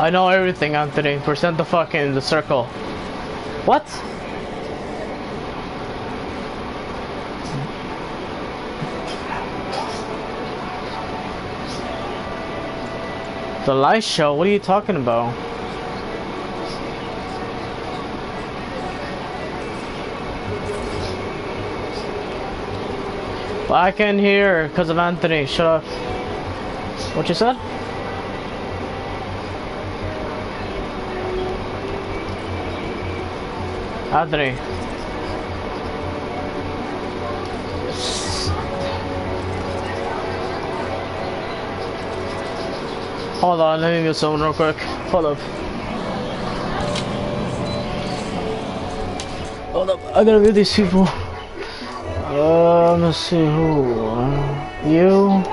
I know everything, Anthony. Present the fucking the circle. What? The light show? What are you talking about? But I can't hear because of Anthony. Shut up. What you said? Anthony. Hold on, let me mute someone real quick. Hold up. Hold up, I gotta mute these people. Let's see who. You.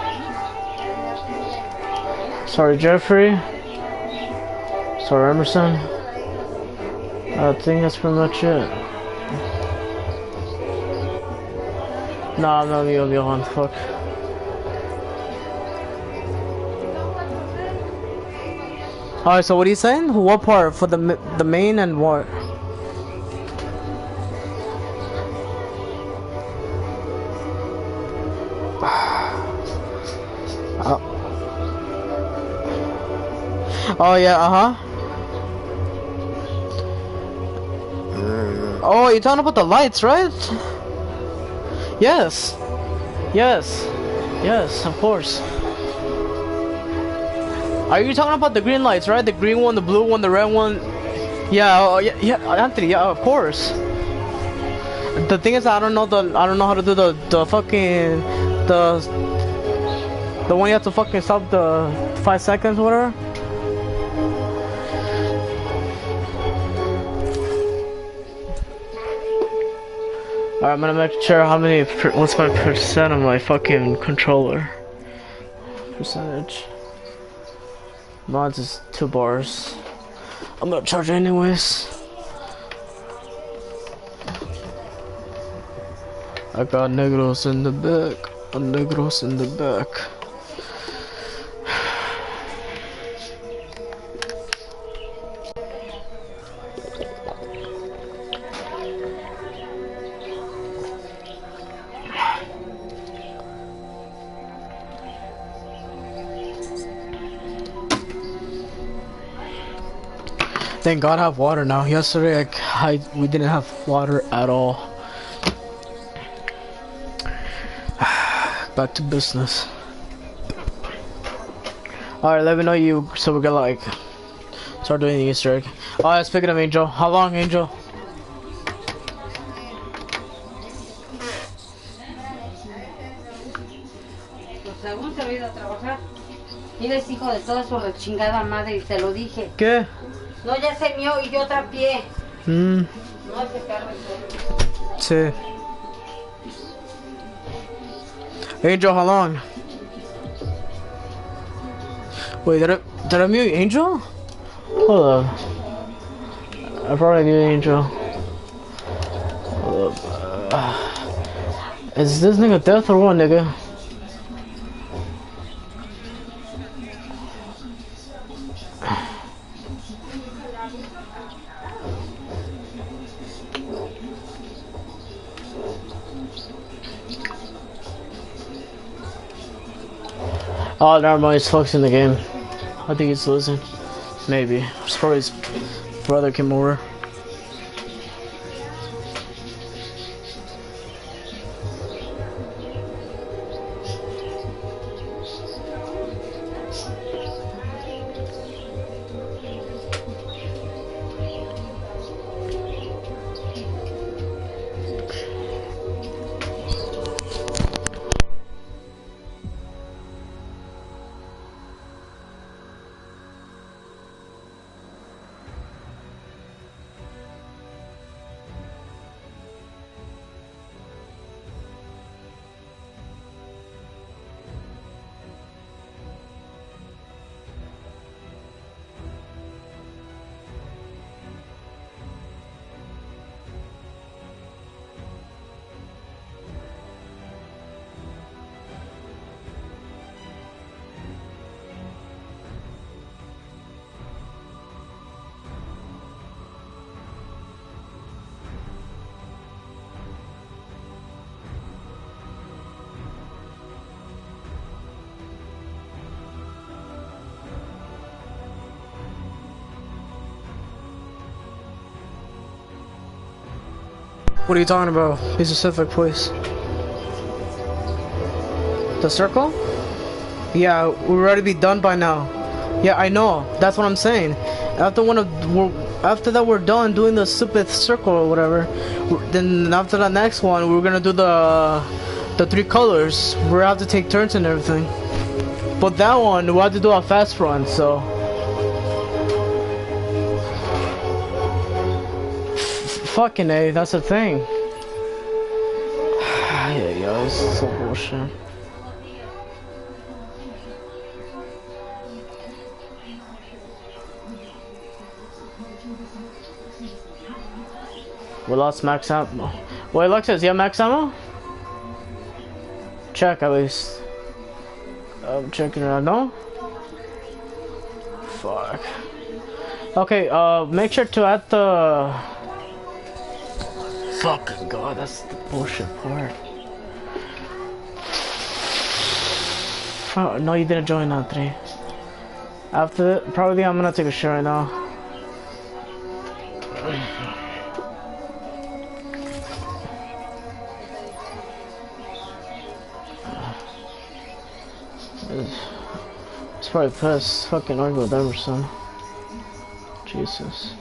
Sorry, Jeffrey. Sorry, Emerson. I think that's pretty much it. Nah, I'm not gonna be on. Fuck. Alright, so what are you saying? What part? For the main and what? Oh yeah, Oh, you're talking about the lights, right? Yes. Yes. Yes, of course. Are you talking about the green lights, right? The green one, the blue one, the red one? Yeah, oh, yeah, Anthony, yeah, of course. The thing is, I don't know how to do the fucking the one you have to fucking stop the 5 seconds, whatever. Alright, I'm gonna make sure how many, what's my percent of my fucking controller. Percentage. Mods is 2 bars. I'm gonna charge it anyways. I got negros in the back. Negros in the back. Thank God I have water now. Yesterday we didn't have water at all. Back to business. Alright, let me know you so we can like start doing the Easter egg. Alright, speaking of Angel, how long, Angel? Según se ha ido a trabajar. Y eres hijo de toda su rechingada madre y te lo dije. ¿Qué? No, ya se mió y yo trapié. No hace carro. Sí. Angel, how long? Wait, did I mute Angel? Hold up. I probably muted Angel. Hold up. Is this nigga death or what, nigga? Oh, never mind, he's focusing the game. I think he's losing. Maybe. It's probably his brother came over. What are you talking about? Be specific, please. The circle? Yeah, we're ready to be done by now. Yeah, I know. That's what I'm saying. After that, we're done doing the stupid circle or whatever. Then after the next one, we're gonna do the 3 colors. We're gonna have to take turns and everything. But that one, we'll have to do a fast run. So. Fucking A, that's the thing. Yeah, this is so bullshit. We lost max ammo. Wait, Alexis, you have max ammo? Check at least. I'm checking it out. No? Fuck. Okay, make sure to add the... Fucking god, that's the bullshit part. Oh, no, you didn't join that 3. After that, probably I'm gonna take a shit right now. It's probably pissed. Fucking argue with Emerson. Jesus.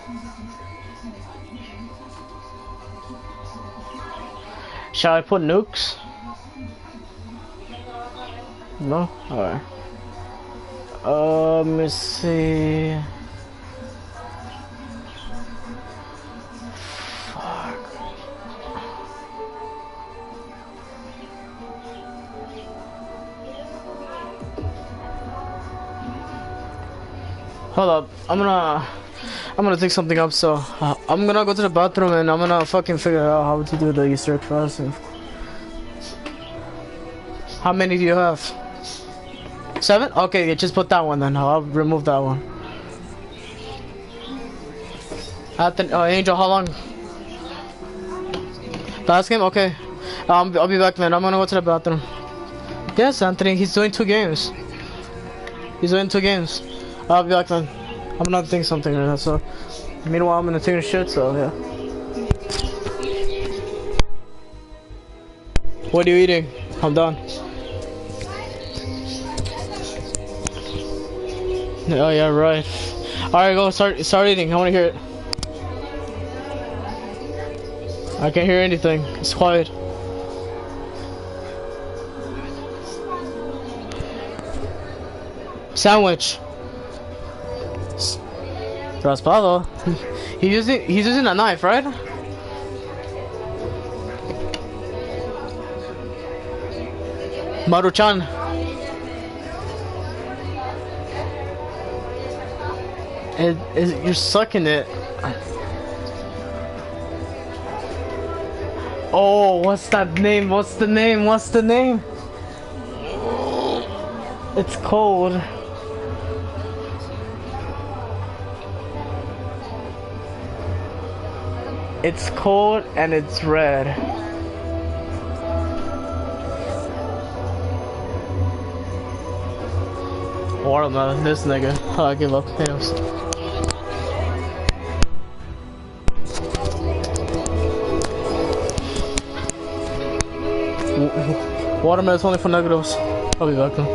Shall I put nukes? No? Alright. Let me see. Fuck. Hold up. I'm gonna take something up, so I'm gonna go to the bathroom and I'm gonna fucking figure out how to do the Easter egg fast. How many do you have? 7? Okay, yeah, just put that one then. I'll remove that one. Angel, how long? Last game? Okay. I'll be back, man. I'm gonna go to the bathroom. Yes, Anthony, he's doing 2 games. He's doing 2 games. I'll be back then. I'm gonna think something right now, so. Meanwhile, I'm gonna take a shit, so yeah. What are you eating? I'm done. Oh yeah, right. Alright, go start eating. I wanna hear it. I can't hear anything. It's quiet. Sandwich. Raspado. He's using a knife, right? Maruchan. You're sucking it. Oh, what's that name? What's the name? What's the name? It's cold. It's cold and it's red. Watermelon, this nigga. Oh, I give up. Damn. Watermelon is only for negros. I'll be back then.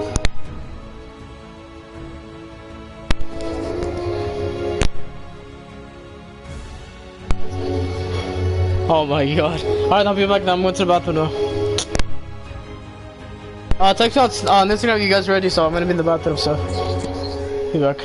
Oh my god. Alright, I'll be back now. I'm going to the bathroom now. Text me on Instagram if you guys ready, so I'm gonna be in the bathroom, so. Be back.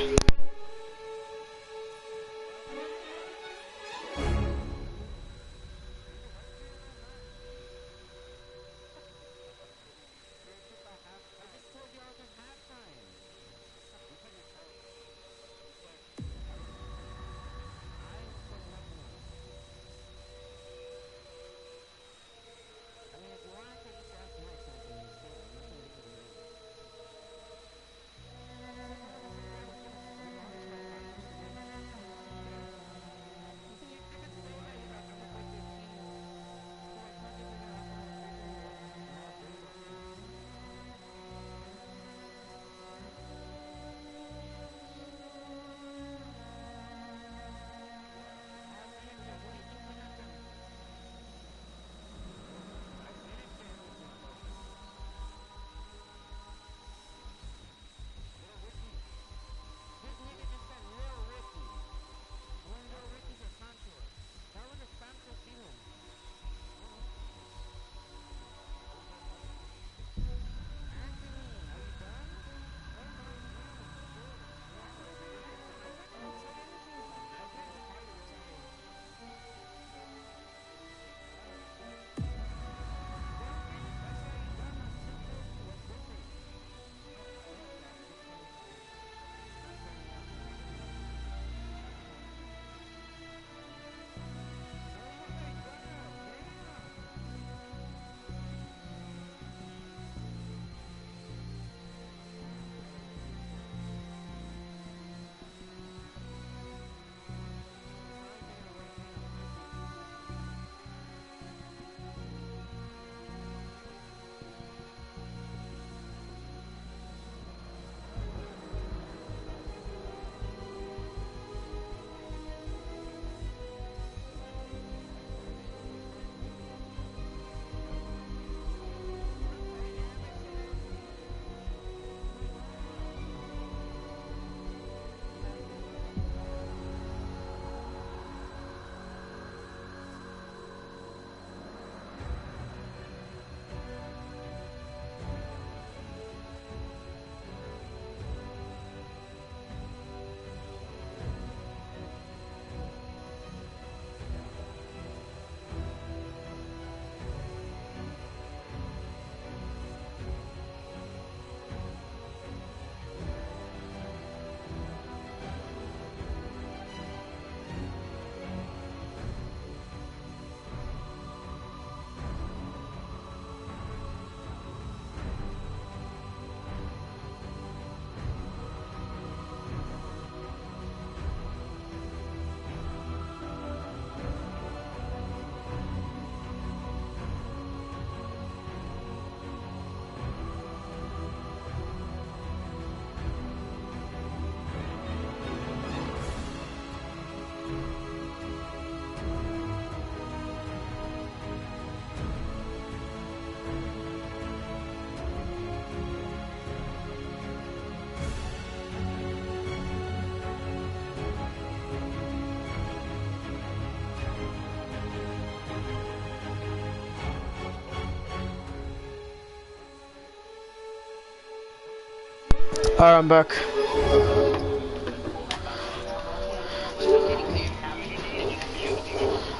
Alright, I'm back.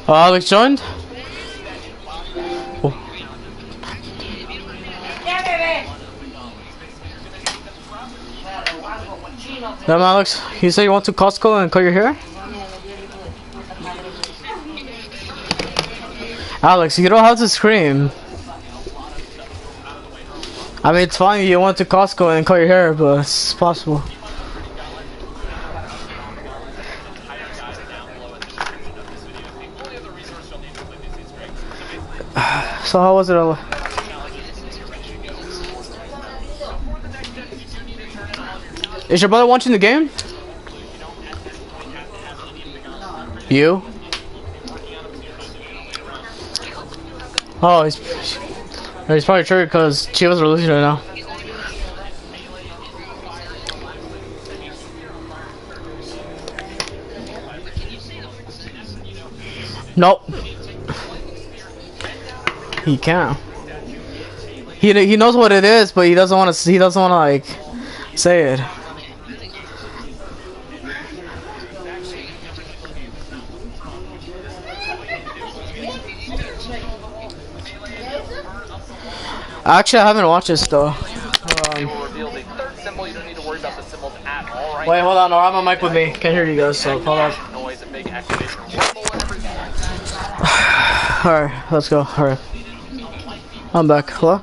Oh, Alex joined? Oh. Damn, Alex, you say you went to Costco and cut your hair? Alex, you don't have to scream. I mean, it's fine you went to Costco and cut your hair, but it's possible. So how was it? Is your brother watching the game? You? Oh, he's probably true because Chivas are losing right now. Nope. He can't. He knows what it is, but he doesn't want to. He doesn't want to like say it. Actually, I haven't watched this though. Wait, hold on. No, I have a mic with me. Can't hear you guys, so hold on. Alright, let's go. Alright. I'm back. Hello?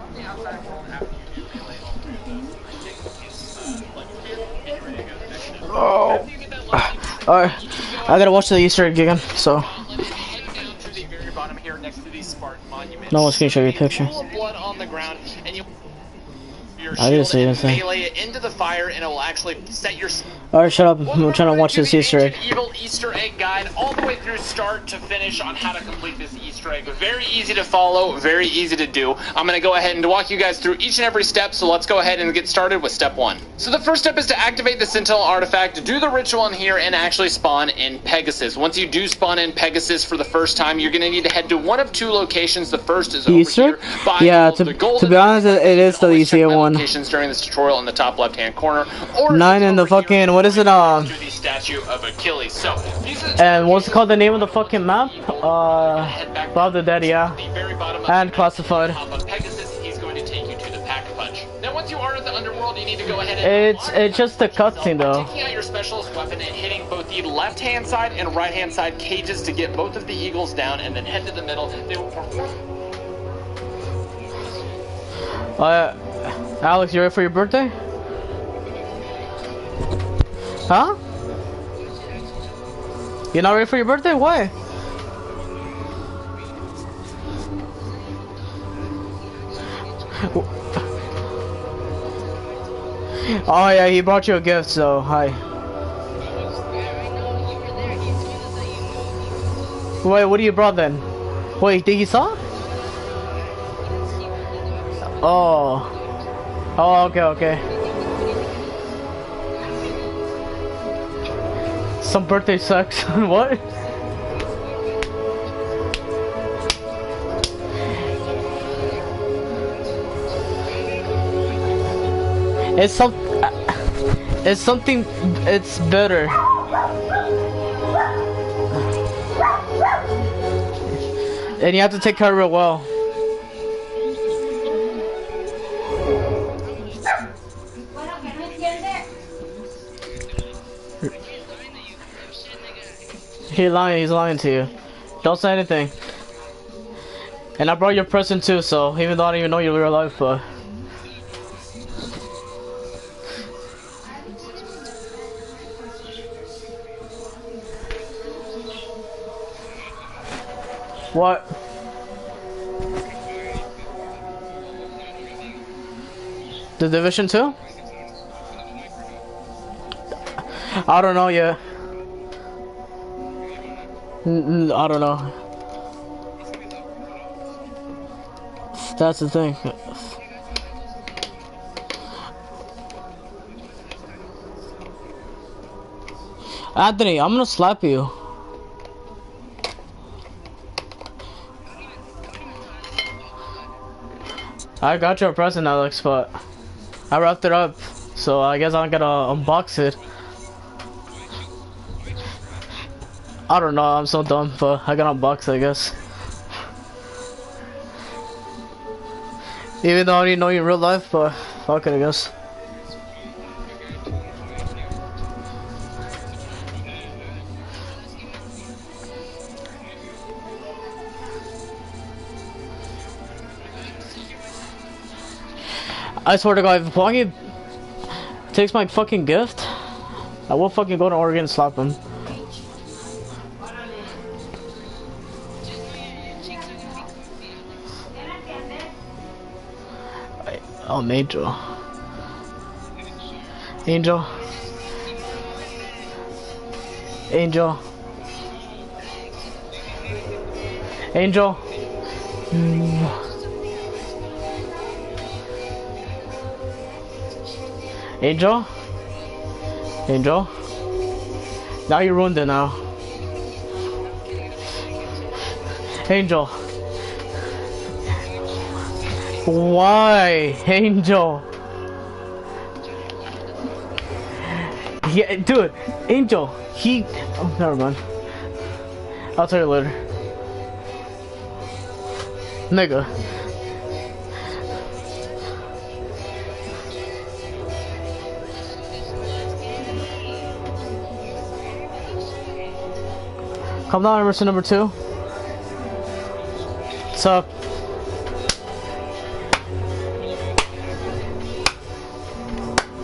Oh. Alright. I gotta watch the Easter egg again, so. No one's gonna show you a picture. I didn't see anything. Melee it into the fire and it will actually set your. Alright, shut up. I'm trying to watch this Easter egg. Evil Easter egg guide all the way through start to finish on how to complete this Easter egg. Very easy to follow, very easy to do. I'm going to go ahead and walk you guys through each and every step, so let's go ahead and get started with step 1. So the first step is to activate the Sentinel artifact, do the ritual in here, and actually spawn in Pegasus. Once you do spawn in Pegasus for the first time, you're going to need to head to one of 2 locations. The first is over Easter? here by Yeah, to be honest, it is the easier one. Locations during this tutorial in the top left-hand corner, or 9 in the fucking, what is it, to the statue of Achilles. So, and what's it called, the name of the fucking map? Bob the Dead, yeah. And Classified. Pegasus, he's going to take you to the Pack-a-Punch. Now, once you are in the underworld, you need to go ahead and it's just a cutscene though. Taking out your specialist weapon and hitting both the left-hand side and right-hand side cages to get both of the eagles down, and then head to the middle. They will perform. Alex, you ready for your birthday? Huh? You're not ready for your birthday? Why? Oh yeah, he brought you a gift, so hi. Wait, what do you brought then? Wait, did you saw? Oh. Oh, okay. Some birthday sex. What? It's something. It's better. And you have to take care of it well. He's lying to you. Don't say anything. And I brought your present too, so even though I don't even know your real life, but what? The Division 2? I don't know yet. I don't know. That's the thing. Anthony, I'm gonna slap you. I got your present, Alex, but I wrapped it up So I guess I'm gonna unbox it. I don't know, I'm so dumb, but I gotta unbox it, I guess. Even though I didn't know you in real life, but fuck it, I guess. I swear to God, if Wongy takes my fucking gift, I will fucking go to Oregon and slap him. Oh, Angel. Angel. Angel. Angel. Angel? Angel? Now you ruined it now. Angel. Why? Angel. Yeah, dude. Angel. He... Oh, never mind. I'll tell you later. Nigga. Come down, Emerson number 2. What's up?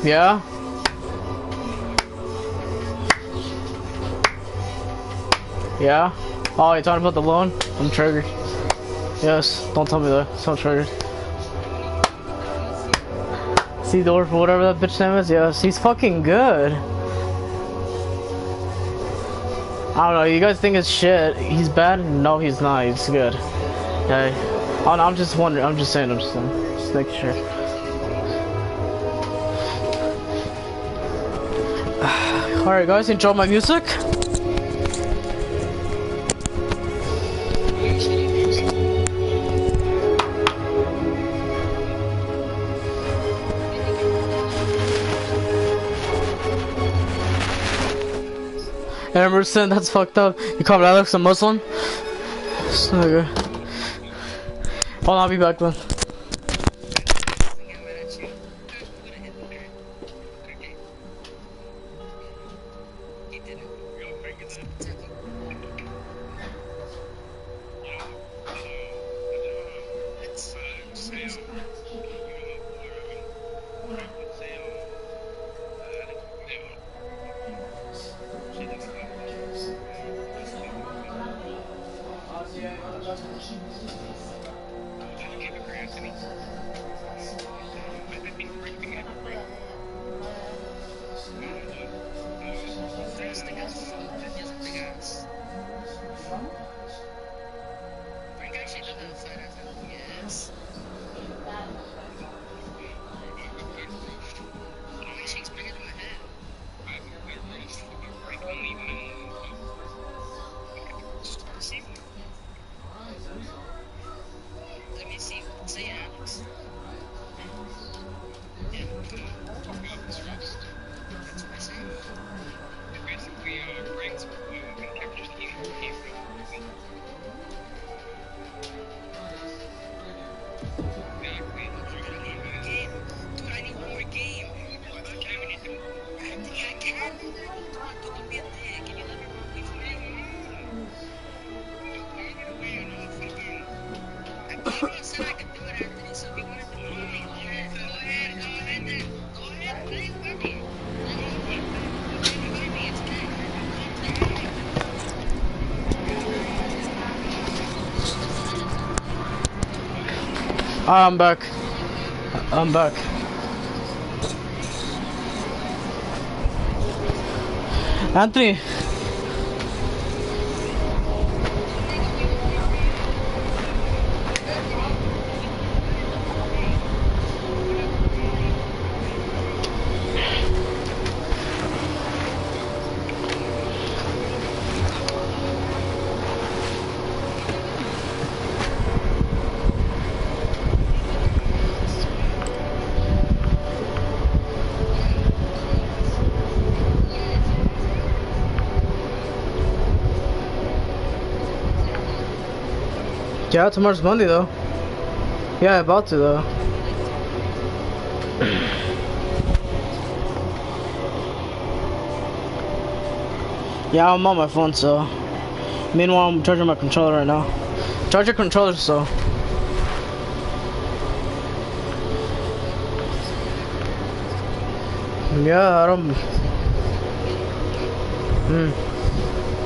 Yeah? Yeah? Oh, you're talking about the loan? I'm triggered. Yes, don't tell me that. So triggered. See the or for whatever that bitch name is? Yes, he's fucking good. I don't know, you guys think it's shit. He's bad? No, he's not. He's good. Okay. Oh, no, I'm just wondering. I'm just saying. Just making sure. Alright, guys, enjoy my music. Emerson, that's fucked up. You call me Alex a Muslim? So good. Hold on, I'll be back, man. I'm back. I'm back. Anthony. Yeah, tomorrow's Monday though. Yeah, about to though. Yeah, I'm on my phone, so. Meanwhile, I'm charging my controller right now. Charge your controller, so. Yeah, I don't.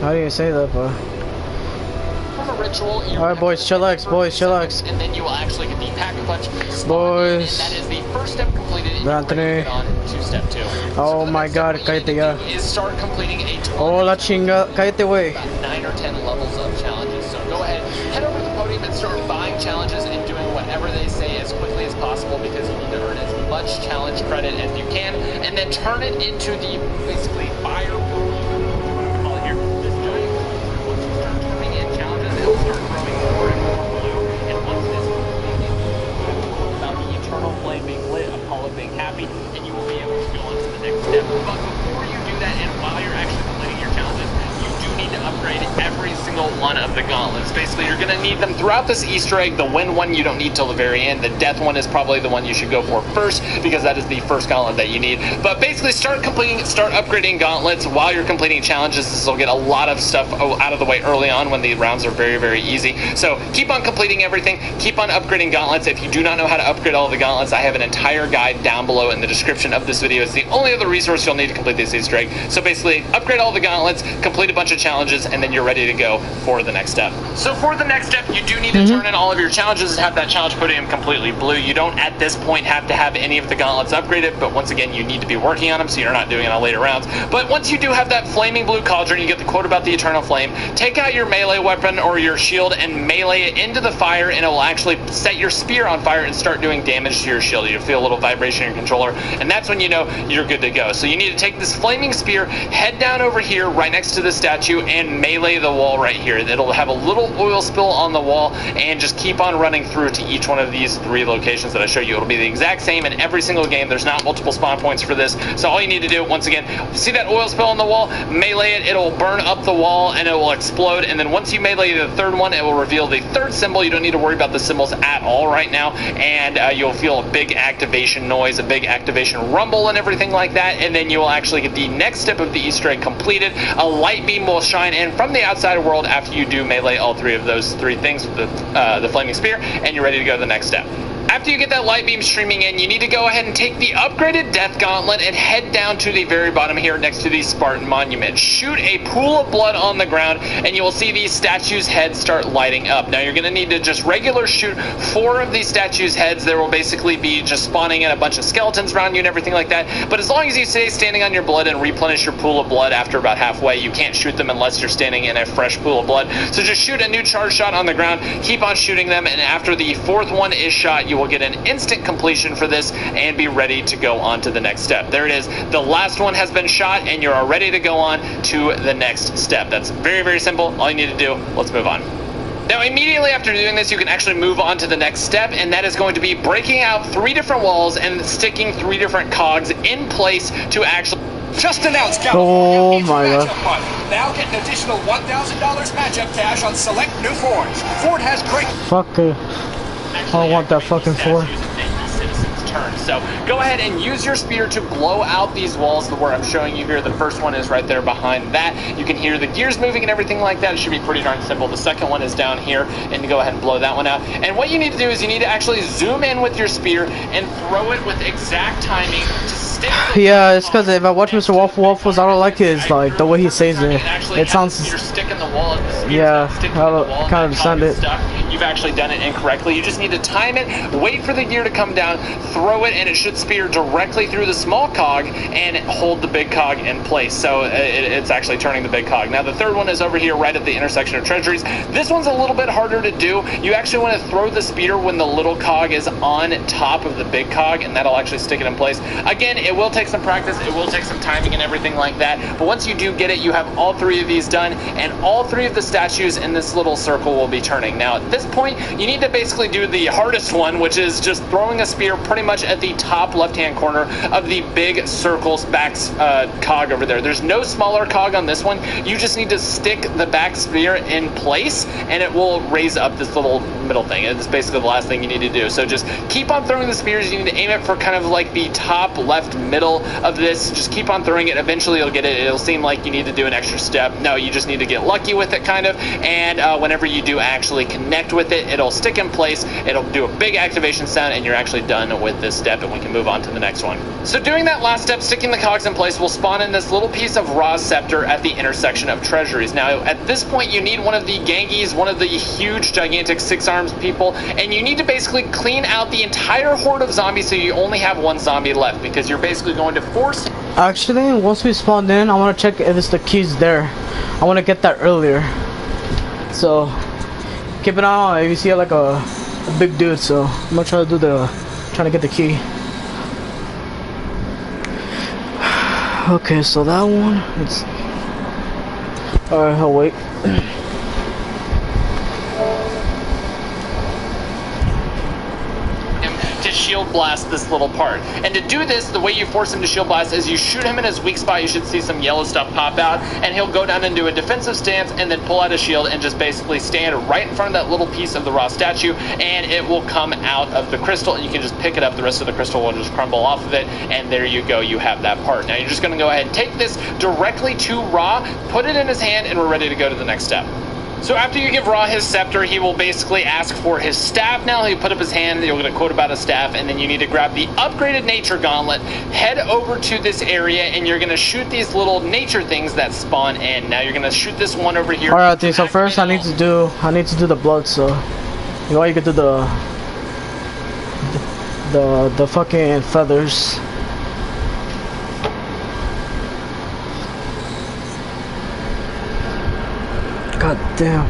How do you say that, bro? From a ritual, Alright, boys, chillax, boys, chillax. and then you will actually get the pack-a-punch. Boys. That is the first step completed. And Anthony. on to step 2. Oh my god, cállate ya. Is start completing a Oh, la chinga, cállate, wey. about 9 or 10 levels of challenges. So go ahead, head over to the podium and start buying challenges and doing whatever they say as quickly as possible because you need to earn as much challenge credit as you can, and then turn it into the basically fire pool. Call it here. This giant. Once you start turning in challenges, it'll start growing more and more blue. And once this about the eternal flame being lit, Apollo being happy, and you will be able to go on to the next step. But before you do that, and while you're actually completing your challenges, you do need to upgrade every single one of the gauntlets. Basically, you're going to need them throughout this Easter egg. The win one you don't need till the very end. The death one is probably the one you should go for first because that is the first gauntlet that you need. But basically, start upgrading gauntlets while you're completing challenges. This will get a lot of stuff out of the way early on when the rounds are very, very easy. So keep on completing everything. Keep on upgrading gauntlets. If you do not know how to upgrade all the gauntlets, I have an entire guide down below in the description of this video. It's the only other resource you'll need to complete this Easter egg. So basically, upgrade all the gauntlets, complete a bunch of challenges, and then you're ready to go for the next step. So for the next step, you do need to turn in all of your challenges and have that challenge podium completely blue. You don't at this point have to have any of the gauntlets upgraded, but once again, you need to be working on them, so you're not doing it on later rounds. But once you do have that flaming blue cauldron, you get the quote about the eternal flame, take out your melee weapon or your shield and melee it into the fire, and it will actually set your spear on fire and start doing damage to your shield. You'll feel a little vibration in your controller, and that's when you know you're good to go. So you need to take this flaming spear, head down over here right next to the statue, and melee the wall right here. It'll have a little oil spill on the wall, and just keep on running through to each one of these 3 locations that I show you. It'll be the exact same in every single game. There's not multiple spawn points for this. So all you need to do, once again, see that oil spill on the wall, melee it, it'll burn up the wall and it will explode. And then once you melee the third one, it will reveal the third symbol. You don't need to worry about the symbols at all right now. And you'll feel a big activation noise, a big activation rumble and everything like that. And then you will actually get the next step of the Easter egg completed. A light beam will shine in from the outside world after you do melee all 3 of those 3 things with the flaming spear, and you're ready to go to the next step. After you get that light beam streaming in, you need to go ahead and take the upgraded Death Gauntlet and head down to the very bottom here next to the Spartan Monument. Shoot a pool of blood on the ground, and you will see these statues' heads start lighting up. Now, you're going to need to just regular shoot 4 of these statues' heads. There will basically be just spawning in a bunch of skeletons around you and everything like that. But as long as you stay standing on your blood and replenish your pool of blood after about halfway, you can't shoot them unless you're standing in a fresh pool of blood. So just shoot a new charge shot on the ground, keep on shooting them, and after the 4th one is shot, you will get an instant completion for this and be ready to go on to the next step. There it is. The last one has been shot and you're ready to go on to the next step. That's very, very simple. All you need to do, let's move on. Now, immediately after doing this, you can actually move on to the next step, and that is going to be breaking out 3 different walls and sticking 3 different cogs in place to actually... Just announced, Oh my god. Now get an additional $1,000 matchup cash on select new Fords. Ford has great... Fuck it. I don't want that fucking Ford. So go ahead and use your spear to blow out these walls where I'm showing you here. The first one is right there behind that. You can hear the gears moving and everything like that. It should be pretty darn simple. The second one is down here, and go ahead and blow that one out. And what you need to do is you need to actually zoom in with your spear and throw it with exact timing to stick. Yeah, it's because if I watch Mr. Waffles, I don't like his, like, the way he says it. It sounds... You're sticking the wall at the spear. Yeah, I kind of understand it. You've actually done it incorrectly. You just need to time it, wait for the gear to come down, throw it, and it should spear directly through the small cog and hold the big cog in place. So it's actually turning the big cog. Now the third one is over here right at the intersection of treasuries. This one's a little bit harder to do. You actually want to throw the spear when the little cog is on top of the big cog, and that'll actually stick it in place. Again, it will take some practice. It will take some timing and everything like that. But once you do get it, you have all 3 of these done, and all 3 of the statues in this little circle will be turning. Now, at this point, you need to basically do the hardest one, which is just throwing a spear pretty much at the top left-hand corner of the big circle's back cog over there. There's no smaller cog on this one. You just need to stick the back spear in place, and it will raise up this little middle thing. It's basically the last thing you need to do. So just keep on throwing the spears. You need to aim it for kind of like the top left middle of this. Just keep on throwing it. Eventually you'll get it. It'll seem like you need to do an extra step. No, you just need to get lucky with it, kind of. And whenever you do actually connect with it, it'll stick in place. It'll do a big activation sound, and you're actually done with this step, and we can move on to the next one. So doing that last step, sticking the cogs in place, will spawn in this little piece of Ra's scepter at the intersection of treasuries. Now, at this point, you need one of the Gangis, one of the huge, gigantic 6-arms people, and you need to basically clean out the entire horde of zombies so you only have one zombie left, because you're basically going to force... Actually, once we spawned in, I want to check if it's the keys there. I want to get that earlier. So, keep an eye on if you see like a big dude. So, I'm going to try to do trying to get the key. Okay, so that one, it's... Alright, I'll wait. To shield blast this little part. And to do this, the way you force him to shield blast is you shoot him in his weak spot. You should see some yellow stuff pop out, and he'll go down into a defensive stance and then pull out a shield and just basically stand right in front of that little piece of the Ra's statue, and it will come out of the crystal, and you can just pick it up. The rest of the crystal will just crumble off of it, and there you go. You have that part. Now you're just going to go ahead and take this directly to Ra, put it in his hand, and we're ready to go to the next step. So after you give Ra his scepter, he will basically ask for his staff. Now he'll put up his hand, you'll get a quote about a staff, and then you need to grab the upgraded nature gauntlet, head over to this area, and you're going to shoot these little nature things that spawn in. Now you're going to shoot this one over here. Alright, so first I need to do the blood, so you know you can do the fucking feathers. God damn.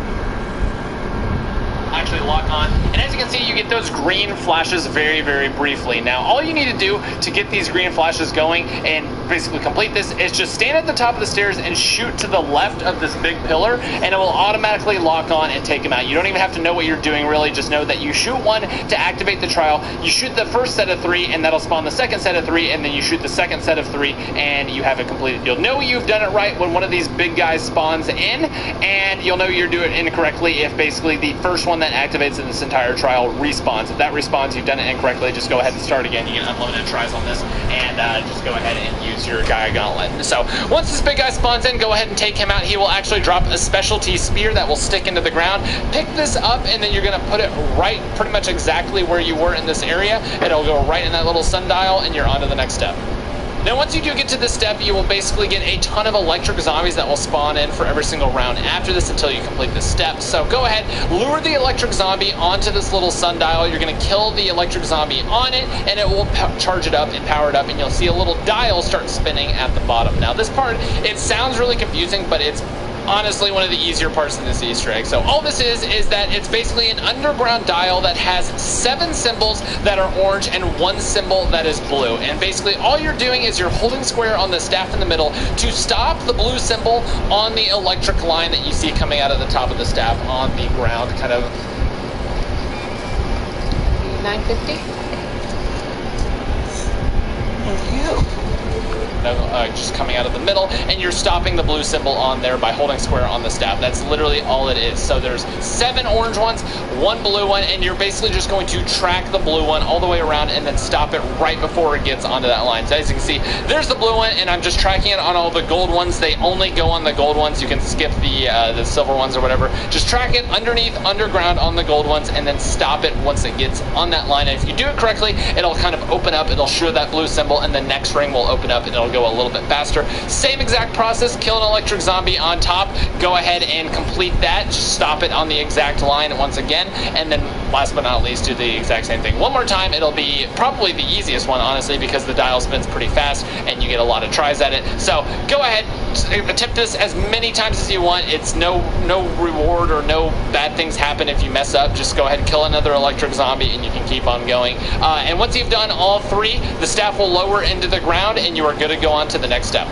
Actually lock on, and as you can see, you get those green flashes very, very briefly. Now all you need to do to get these green flashes going and basically complete this is just stand at the top of the stairs and shoot to the left of this big pillar, and it will automatically lock on and take him out. You don't even have to know what you're doing, really. Just know that you shoot one to activate the trial, you shoot the first set of 3, and that'll spawn the second set of 3, and then you shoot the second set of 3, and you have it completed. You'll know you've done it right when one of these big guys spawns in, and you'll know you're doing it incorrectly if basically the first one that activates in this entire trial respawns. If that respawns, you've done it incorrectly. Just go ahead and start again. You get unlimited tries on this, and just go ahead and use your Gaia Gauntlet. So once this big guy spawns in, go ahead and take him out. He will actually drop a specialty spear that will stick into the ground. Pick this up, and then you're going to put it right pretty much exactly where you were in this area. It'll go right in that little sundial, and you're on to the next step. Now once you do get to this step, you will basically get a ton of electric zombies that will spawn in for every single round after this until you complete this step. So go ahead, lure the electric zombie onto this little sundial. You're going to kill the electric zombie on it, and it will charge it up and power it up, and you'll see a little dial start spinning at the bottom. Now this part, it sounds really confusing, but it's honestly one of the easier parts of this Easter egg. So all this is that it's basically an underground dial that has 7 symbols that are orange and 1 symbol that is blue. And basically all you're doing is you're holding square on the staff in the middle to stop the blue symbol on the electric line that you see coming out of the top of the staff on the ground, kind of 950. Thank you. Just coming out of the middle, and you're stopping the blue symbol on there by holding square on the staff. That's literally all it is. So there's 7 orange ones, 1 blue one, and you're basically just going to track the blue one all the way around and then stop it right before it gets onto that line. So as you can see, there's the blue one, and I'm just tracking it on all the gold ones. They only go on the gold ones. You can skip the silver ones or whatever. Just track it underneath, underground on the gold ones, and then stop it once it gets on that line. And if you do it correctly, it'll kind of open up. It'll show that blue symbol, and the next ring will open up, and it'll go a little bit faster. Same exact process, kill an electric zombie on top, go ahead and complete that, just stop it on the exact line once again, and then last but not least do the exact same thing one more time. It'll be probably the easiest one, honestly, because the dial spins pretty fast and you get a lot of tries at it. So go ahead, attempt this as many times as you want. It's no reward or no bad things happen if you mess up. Just go ahead and kill another electric zombie and you can keep on going. And once you've done all 3, the staff will lower into the ground and you are good to go on to the next step.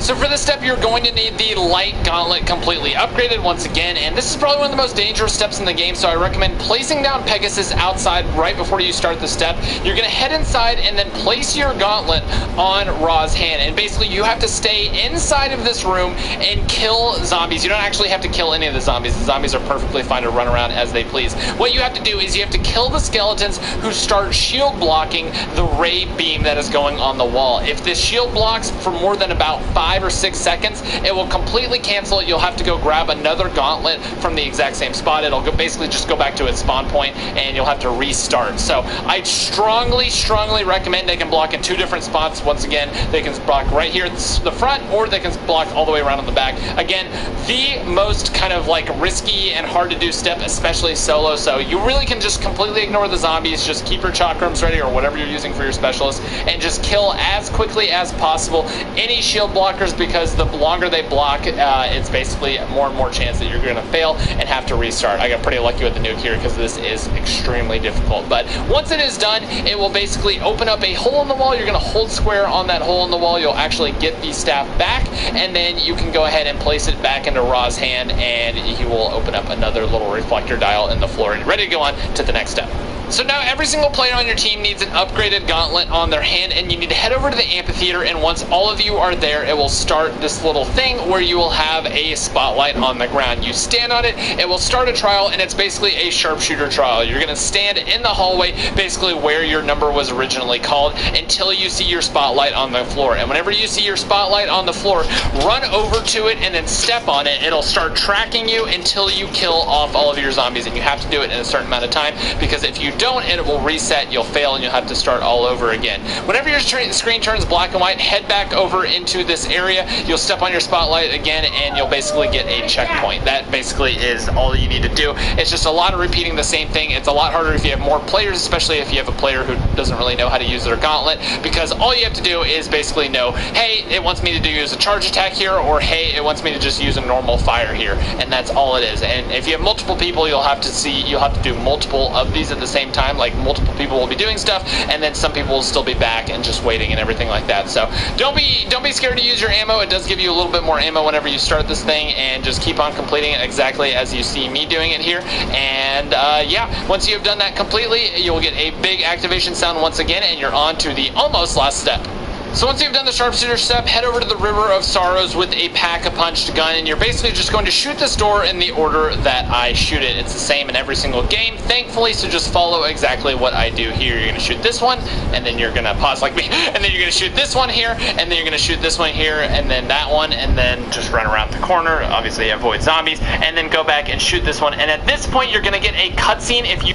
So for this step, you're going to need the light gauntlet completely upgraded once again, and this is probably one of the most dangerous steps in the game, so I recommend placing down Pegasus outside right before you start the step. You're going to head inside and then place your gauntlet on Ra's hand, and basically you have to stay inside of this room and kill zombies. You don't actually have to kill any of the zombies. The zombies are perfectly fine to run around as they please. What you have to do is you have to kill the skeletons who start shield blocking the ray beam that is going on the wall. If this shield blocks for more than about 5 or 6 seconds, it will completely cancel it. You'll have to go grab another gauntlet from the exact same spot. It'll basically just go back to its spawn point and you'll have to restart. So I strongly recommend they can block in 2 different spots. Once again, they can block right here at the front, or they can block all the way around on the back. Again, the most kind of like risky and hard to do step, especially solo, so you really can just completely ignore the zombies. Just keep your chakrams ready or whatever you're using for your specialist and just kill as quickly as possible any shield blockers, because the longer they block, it's basically more and more chance that you're going to fail and have to restart. I got pretty lucky with the nuke here because this is extremely difficult, but once it is done, it will basically open up a hole in the wall. You're going to hold square on that hole in the wall. You'll actually get the staff back, and then you can go ahead and place it back into Ra's hand, and he will open up another little reflector dial in the floor, and you're ready to go on to the next step. So now every single player on your team needs an upgraded gauntlet on their hand, and you need to head over to the amphitheater, and once all of you are there, it will start this little thing where you will have a spotlight on the ground. You stand on it, it will start a trial, and it's basically a sharpshooter trial. You're going to stand in the hallway, basically where your number was originally called, until you see your spotlight on the floor. And whenever you see your spotlight on the floor, run over to it and then step on it. It'll start tracking you until you kill off all of your zombies, and you have to do it in a certain amount of time, because if you don't, it will reset, you'll fail, and you'll have to start all over again. Whenever your screen turns black and white, head back over into this area. You'll step on your spotlight again, and you'll basically get a checkpoint. That basically is all you need to do. It's just a lot of repeating the same thing. It's a lot harder if you have more players, especially if you have a player who doesn't really know how to use their gauntlet, because all you have to do is basically know, hey, it wants me to use a charge attack here, or hey, it wants me to just use a normal fire here, and that's all it is. And if you have multiple people, you'll have to do multiple of these at the same time. Like, multiple people will be doing stuff, and then some people will still be back and just waiting and everything like that. So don't be scared to use your ammo. It does give you a little bit more ammo whenever you start this thing, and just keep on completing it exactly as you see me doing it here. And yeah, once you have done that completely, you'll get a big activation sound once again, and you're on to the almost last step. So once you've done the sharpshooter step, head over to the River of Sorrows with a pack-a-punched gun, and you're basically just going to shoot this door in the order that I shoot it. It's the same in every single game, thankfully, so just follow exactly what I do here. You're going to shoot this one, and then you're going to pause like me, and then you're going to shoot this one here, and then you're going to shoot this one here, and then that one, and then just run around the corner, obviously avoid zombies, and then go back and shoot this one. And at this point, you're going to get a cutscene if you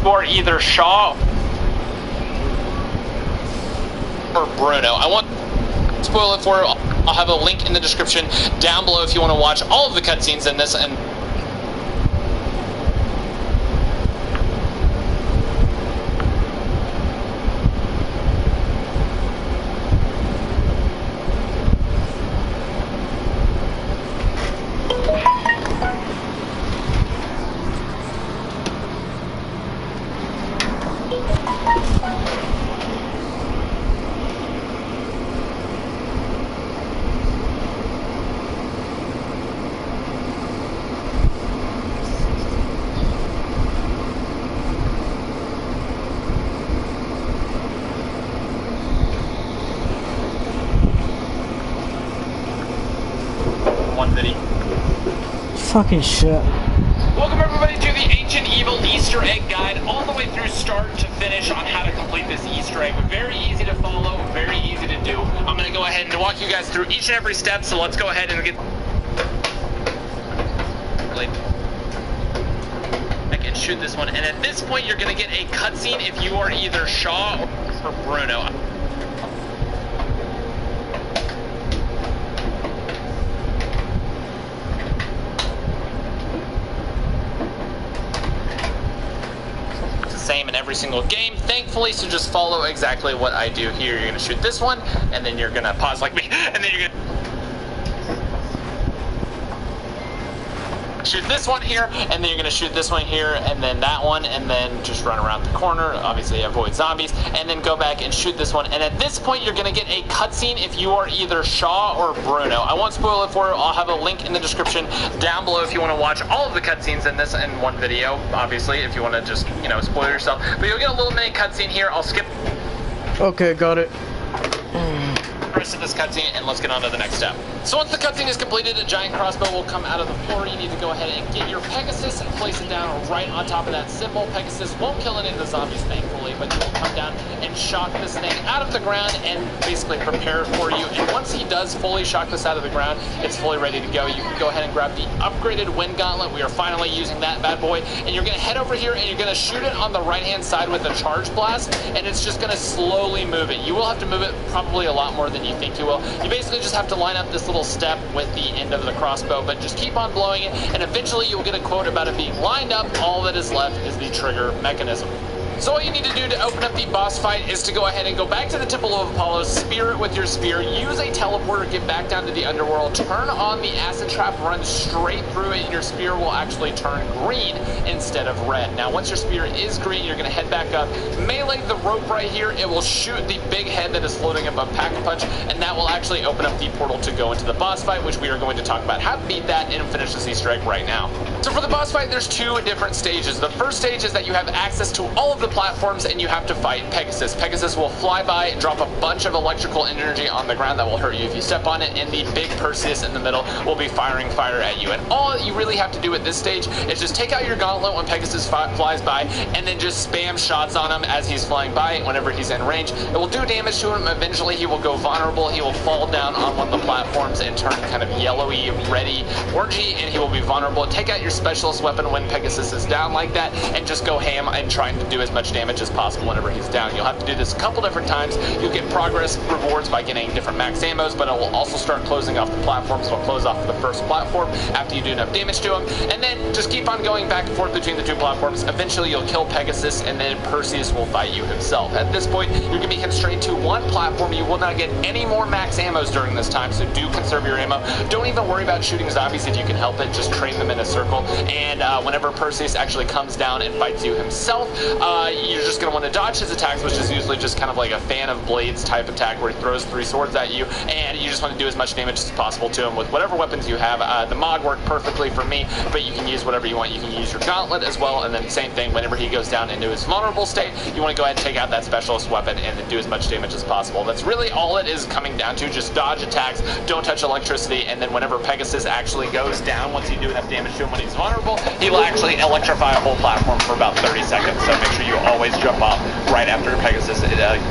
are either Shaw or Bruno. I won't spoil it for you. I'll have a link in the description down below if you want to watch all of the cutscenes in this. And Fucking shit. welcome everybody to the Ancient Evil Easter egg guide, all the way through start to finish on how to complete this Easter egg. Very easy to follow, very easy to do. I'm going to go ahead and walk you guys through each and every step, so let's go ahead and get and shoot this one. And at this point, you're going to get a cutscene if you are either Shaw or Bruno. Same in every single game, thankfully, so just follow exactly what I do here. You're going to shoot this one, and then you're going to pause like me, and then you're going to shoot this one here, and then you're gonna shoot this one here, and then that one, and then just run around the corner, obviously avoid zombies, and then go back and shoot this one. And at this point, you're gonna get a cutscene if you are either Shaw or Bruno. I won't spoil it for you. I'll have a link in the description down below if you want to watch all of the cutscenes in this in one video, obviously, if you want to just, you know, spoil yourself. But you'll get a little mini cutscene here. I'll skip Okay, got it. the rest of this cutscene and let's get on to the next step. So once the cutscene is completed, a giant crossbow will come out of the floor. You need to go ahead and get your Pegasus and place it down right on top of that symbol. Pegasus won't kill any of the zombies, thankfully, but he will come down and shock this thing out of the ground and basically prepare it for you. And once he does fully shock this out of the ground, it's fully ready to go. You can go ahead and grab the upgraded Wind Gauntlet. We are finally using that bad boy. And you're going to head over here and you're going to shoot it on the right-hand side with a charge blast, and it's just going to slowly move it. You will have to move it probably a lot more than you think you will. You basically just have to line up this little step with the end of the crossbow, but just keep on blowing it, and eventually you'll get a quote about it being lined up. All that is left is the trigger mechanism. So all you need to do to open up the boss fight is to go ahead and go back to the Temple of Apollo, spear it with your spear, use a teleporter, get back down to the underworld, turn on the acid trap, run straight through it, and your spear will actually turn green instead of red. Now once your spear is green, you're going to head back up, melee the rope right here, it will shoot the big head that is floating above Pack-a-Punch, and that will actually open up the portal to go into the boss fight, which we are going to talk about how to beat that and finish this Easter egg right now. So for the boss fight, there's two different stages. The first stage is that you have access to all of the platforms and you have to fight Pegasus. Pegasus will fly by and drop a bunch of electrical energy on the ground that will hurt you if you step on it, and the big Perseus in the middle will be firing fire at you. And all you really have to do at this stage is just take out your gauntlet when Pegasus flies by and then just spam shots on him as he's flying by whenever he's in range. It will do damage to him. Eventually he will go vulnerable. He will fall down on one of the platforms and turn kind of yellowy, reddy, orangey, and he will be vulnerable. Take out your specialist weapon when Pegasus is down like that and just go ham and trying to do as much damage as possible whenever he's down. You'll have to do this a couple different times. You'll get progress rewards by getting different max ammos, but it will also start closing off the platforms. It'll close off the first platform after you do enough damage to him, and then just keep on going back and forth between the two platforms. Eventually you'll kill Pegasus, and then Perseus will fight you himself. At this point, you're going to be constrained to one platform. You will not get any more max ammos during this time, so do conserve your ammo. Don't even worry about shooting zombies if you can help it. Just train them in a circle, and whenever Perseus actually comes down and fights you himself, you're just going to want to dodge his attacks, which is usually just kind of like a fan of blades type attack where he throws 3 swords at you, and you just want to do as much damage as possible to him with whatever weapons you have. The Mog worked perfectly for me, but you can use whatever you want. You can use your Gauntlet as well, and then same thing, whenever he goes down into his vulnerable state, you want to go ahead and take out that specialist weapon and then do as much damage as possible. That's really all it is coming down to. Just dodge attacks, don't touch electricity, and then whenever Pegasus actually goes down, once you do enough damage to him when he's vulnerable, he will actually electrify a whole platform for about 30 seconds, so make sure you always jump off right after Pegasus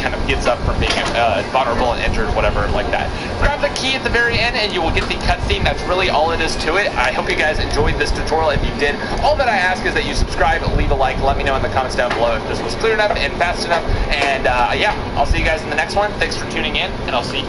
kind of gets up from being vulnerable and injured, whatever like that. Grab the key at the very end and you will get the cutscene. That's really all it is to it. I hope you guys enjoyed this tutorial. If you did, all that I ask is that you subscribe, leave a like, let me know in the comments down below if this was clear enough and fast enough, and yeah, I'll see you guys in the next one. Thanks for tuning in, and I'll see you